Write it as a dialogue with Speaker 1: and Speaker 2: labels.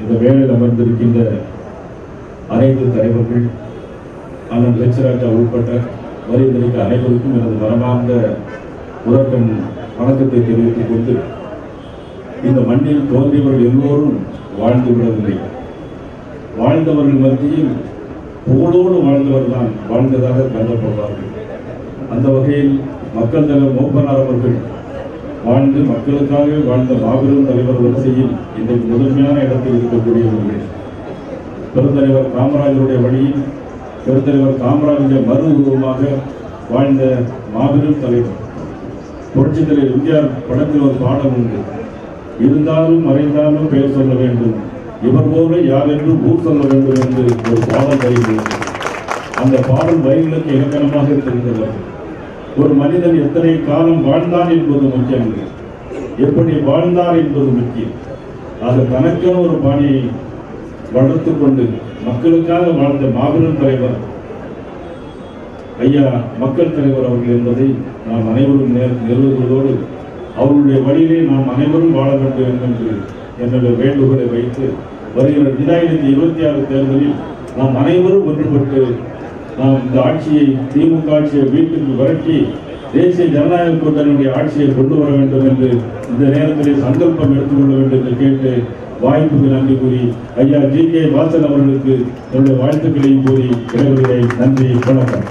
Speaker 1: இந்த வேளையில் அமர்ந்திருக்கின்ற அனைத்து தலைவர்கள், அண்ணன் லட்சராஜா உட்பட்ட வருகின்ற அனைவருக்கும் எனது மனமார்ந்த உறக்கம் வணக்கத்தை தெரிவித்துக் கொண்டு, இந்த மண்ணில் தோன்றியவர்கள் எல்லோரும் வாழ்ந்து விடவில்லை. வாழ்ந்தவர்கள் மத்தியில் புகழோடு வாழ்ந்தவர் தான் வாழ்ந்ததாக கருதப்படுவார்கள். அந்த வகையில் மக்கள் தலைவர் மூப்பனார் அவர்கள் வாழ்ந்து மக்களுக்காக வாழ்ந்த மாபெரும் தலைவர் வரிசையில் இன்றைக்கு முதன்மையான இடத்தில் இருக்கக்கூடியவர்கள். பெருந்தலைவர் காமராஜருடைய வழியில் பெருந்தலைவர் காமராஜருடைய மறு உருவமாக வாழ்ந்த மாபெரும் தலைவர். புரட்சித் தலைவர் எம்ஜிஆர் படத்தில் ஒரு பாடம் உண்டு, இருந்தாலும் மறைந்தாலும் பெயர் சொல்ல வேண்டும், இவர் போல யார் என்று ஊர் சொல்ல வேண்டும் என்று ஒரு பாடல் வரிகள். அந்த பாடல் வரிகளுக்கு இலக்கணமாக தெரிந்தவர். ஒரு மனிதன் எத்தனை காலம் வாழ்ந்தான் என்பது முக்கியம், எப்படி வாழ்ந்தார் என்பது முக்கியம். ஆக தனக்கென ஒரு பாணியை வளர்த்து கொண்டு மக்களுக்காக வாழ்ந்த மாபெரும் தலைவர் ஐயா மக்கள் தலைவர் அவர்கள் என்பதை நாம் அனைவரும் நிறுவுவதோடு அவர்களுடைய வழியிலே நாம் அனைவரும் வாழ வேண்டும் என்று என்னுடைய வேண்டுகோளை வைத்து வருகிற 2026 தேர்தலில் நாம் அனைவரும் ஒன்றுபட்டு நாம் இந்த ஆட்சியை, திமுக ஆட்சியை வீட்டுக்கு விரட்டி தேசிய ஜனநாயக கூட்டணியுடைய ஆட்சியை கொண்டு வர வேண்டும் என்று இந்த நேரத்தில் சங்கல்பம் எடுத்துக்கொள்ள வேண்டும் என்று கேட்டு வாய்ப்புக்கு நன்றி கூறி ஐயா ஜி.கே. வாசன் அவர்களுக்கு என்னுடைய வாழ்த்துக்களையும் கூறி விடைபெறுகிறேன். நன்றி, வணக்கம்.